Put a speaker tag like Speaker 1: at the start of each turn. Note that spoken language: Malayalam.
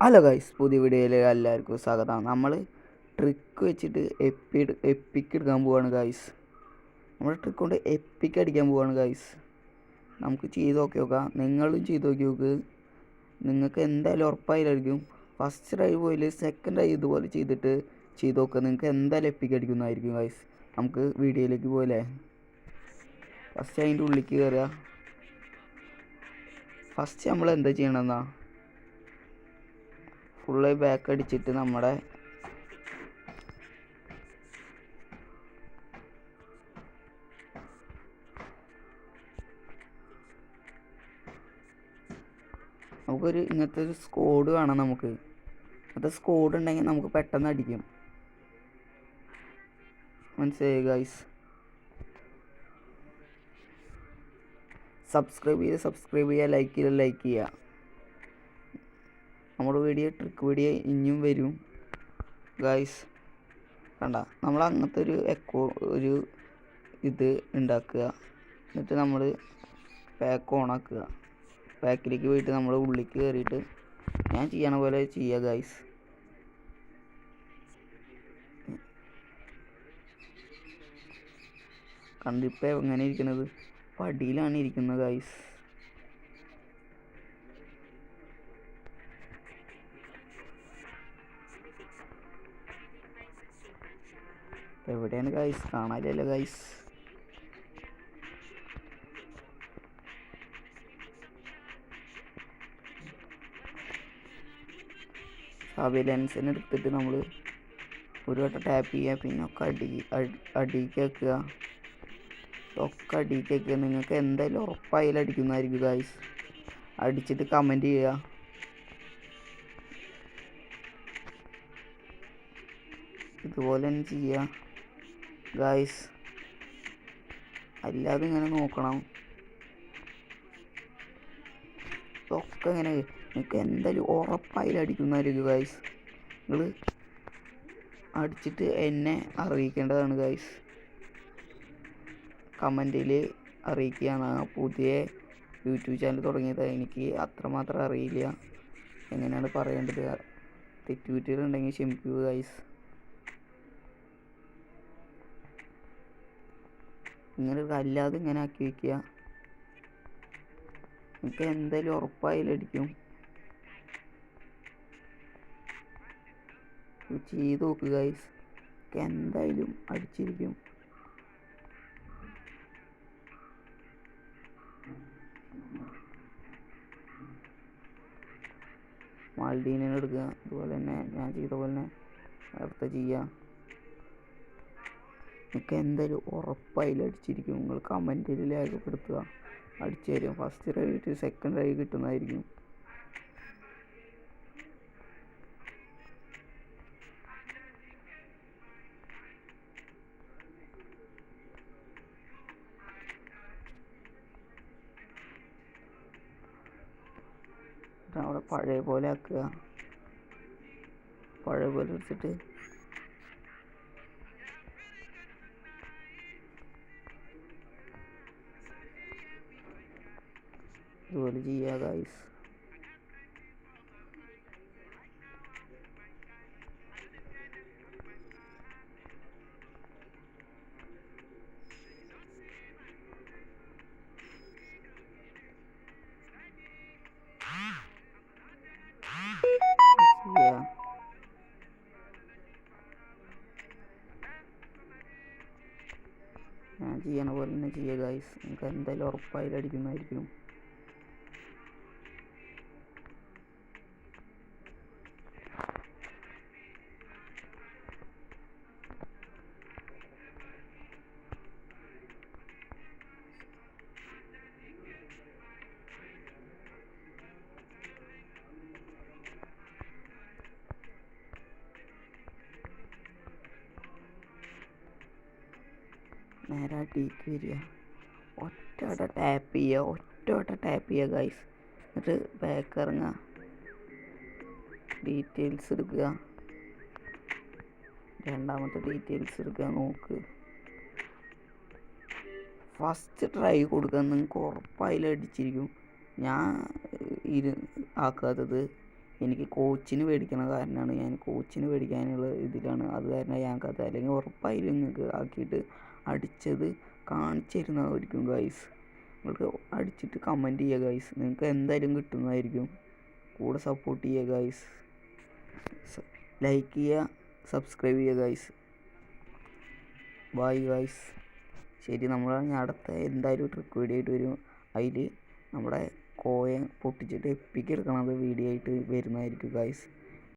Speaker 1: ഹലോ ഗൈസ്, പുതിയ വീഡിയോയിലേക്ക് എല്ലാവർക്കും സ്വാഗതം. നമ്മൾ ട്രിക്ക് വെച്ചിട്ട് എപ്പിക്ക് എടുക്കാൻ പോവാണ് ഗൈസ്. നമ്മൾ ട്രിക്ക് കൊണ്ട് എപ്പിക്ക് അടിക്കാൻ പോവാണ് ഗൈസ്. നമുക്ക് ചെയ്ത് നോക്കാം. നിങ്ങളും ചെയ്ത് നോക്ക്. നിങ്ങൾക്ക് എന്തായാലും ഉറപ്പായിരിക്കും. ഫസ്റ്റ് ട്രൈ പോയില്ല, സെക്കൻഡ് ട്രൈ ഇതുപോലെ ചെയ്ത് നോക്കുക. നിങ്ങൾക്ക് എന്തായാലും എപ്പിക്ക് അടിക്കുന്നതായിരിക്കും ഗൈസ്. നമുക്ക് വീഡിയോയിലേക്ക് പോകല്ലേ. ഫസ്റ്റ് അതിൻ്റെ ഉള്ളിലേക്ക് കയറുക. ഫസ്റ്റ് നമ്മൾ എന്താ ചെയ്യണമെന്നാ, ഫുള്ളായി ബാക്ക് അടിച്ചിട്ട് നമ്മുടെ നമുക്കൊരു ഇങ്ങനത്തെ ഒരു സ്കോഡ് വേണം. ഇങ്ങനത്തെ സ്കോഡ് ഉണ്ടെങ്കിൽ നമുക്ക് പെട്ടെന്ന് അടിക്കും. മനസ്സിലായി ഗൈസ്? സബ്സ്ക്രൈബ് ചെയ്യുക, ലൈക്ക് ചെയ്യുക. നമ്മുടെ ട്രിക്ക് വീഡിയോ ഇനിയും വരും ഗൈസ്. കണ്ട, നമ്മൾ അങ്ങനത്തെ ഒരു ഇത് ഉണ്ടാക്കുക. എന്നിട്ട് നമ്മൾ പാക്ക് ഓണാക്കുക. പാക്കിലേക്ക് പോയിട്ട് നമ്മൾ ഉള്ളിലേക്ക് കയറിയിട്ട് ഞാൻ ചെയ്യണ പോലെ ചെയ്യുക ഗൈസ്. കണ്ടിപ്പോൾ എങ്ങനെ ഇരിക്കുന്നത്? പടിയിലാണ് ഇരിക്കുന്നത് ഗൈസ്. എവിടെയാണ് ഗൈസ്? കാണാനില്ലല്ലോ ഗൈസ്. സർവൈലൻസിനെ എടുത്തിട്ട് നമ്മൾ ഒരു വട്ടം ടാപ്പ് ചെയ്യുക, പിന്നെ ഒക്കെ അടിക്കുക. നിങ്ങൾക്ക് എന്തായാലും ഉറപ്പായാലും അടിക്കുന്നതായിരിക്കും ഗൈസ്. അടിച്ചിട്ട് കമൻറ്റ് ചെയ്യുക. ഇതുപോലെ തന്നെ ചെയ്യുക ഗൈസ്. അല്ലാതെ ഇങ്ങനെ നോക്കണം. ഇതൊക്കെ ഇങ്ങനെ നിങ്ങൾക്ക് എന്തായാലും ഉറപ്പായാലും അടിക്കുന്നതായിരിക്കും ഗൈസ്. നിങ്ങൾ അടിച്ചിട്ട് എന്നെ അറിയിക്കേണ്ടതാണ് ഗൈസ്. കമൻറ്റിൽ അറിയിക്കുകയാണ്. പുതിയ യൂട്യൂബ് ചാനൽ തുടങ്ങിയത്, എനിക്ക് അത്രമാത്രം അറിയില്ല എങ്ങനെയാണ് പറയേണ്ടത്. തെറ്റുകുറ്റികളുണ്ടെങ്കിൽ ക്ഷമിക്കുക ഗൈസ്. ഇങ്ങനെ അല്ലാതെ ഇങ്ങനെ ആക്കി വയ്ക്കുക. നിങ്ങൾക്ക് എന്തായാലും ഉറപ്പായാലും അടിക്കും. ചെയ്ത് നോക്കുക ഗൈസ്. എന്തായാലും അടിച്ചിരിക്കും. മാൾഡീനെ എടുക്കുക. അതുപോലെ തന്നെ ഞാൻ ചെയ്ത പോലെ തന്നെ നേരത്തെ ചെയ്യുക. നിങ്ങൾക്ക് എന്തായാലും ഉറപ്പായാലും അടിച്ചിരിക്കും. നിങ്ങൾ കമൻറ്റിൽ രേഖപ്പെടുത്തുക. അടിച്ചു തരും. ഫസ്റ്റ് ട്രൈ സെക്കൻഡ് ട്രൈ കിട്ടുന്നതായിരിക്കും. അവിടെ പഴയ പോലെ ആക്കുക. പഴയ പോലെ എടുത്തിട്ട് ഇതുപോലെ ചെയ്യുക ഗൈസ്. ഞാൻ ചെയ്യണ പോലെ തന്നെ ചെയ്യുക ഗൈസ്. നിങ്ങൾക്ക് എന്തായാലും ഉറപ്പായാലും അടിക്കുന്നതായിരിക്കും. നേരെ അടിക്ക് വരിക. ഒറ്റ ടാപ്പ് ചെയ്യുക ഗൈസ്. എന്നിട്ട് ബാക്ക് ഇറങ്ങുക. ഡീറ്റെയിൽസ് എടുക്കുക. രണ്ടാമത്തെ ഡീറ്റെയിൽസ് എടുക്കുക. നോക്ക്, ഫസ്റ്റ് ട്രൈ കൊടുക്കാൻ നിങ്ങൾക്ക് ഉറപ്പായാലും അടിച്ചിരിക്കും. ഞാൻ ആക്കാത്തത് എനിക്ക് കോച്ചിന് മേടിക്കണ കാരണമാണ്, ഞാൻ കോച്ചിന് മേടിക്കാനുള്ള ഇതിലാണ്. അത് കാരണം ഞങ്ങൾക്കത് അല്ലെങ്കിൽ ഉറപ്പായാലും നിങ്ങൾക്ക് ആക്കിയിട്ട് അടിച്ചത് കാണിച്ചു തരുന്നതായിരിക്കും ഗൈസ്. നിങ്ങൾക്ക് അടിച്ചിട്ട് കമൻറ്റ് ചെയ്യുക ഗൈസ്, നിങ്ങൾക്ക് എന്തായാലും കിട്ടുന്നതായിരിക്കും. കൂടെ സപ്പോർട്ട് ചെയ്യുക ഗൈസ്, ലൈക്ക് ചെയ്യുക, സബ്സ്ക്രൈബ് ചെയ്യുക ഗൈസ്. Bye guys. ശരി, നമ്മൾ അടുത്ത എന്തായാലും ട്രിക്ക് വീഡിയോ ആയിട്ട് വരും. അതിൽ നമ്മുടെ കോയിൻ പൊട്ടിച്ചിട്ട് എപ്പിക്ക് എടുക്കണത് വീഡിയോ ആയിട്ട് വരുന്നതായിരിക്കും ഗൈസ്.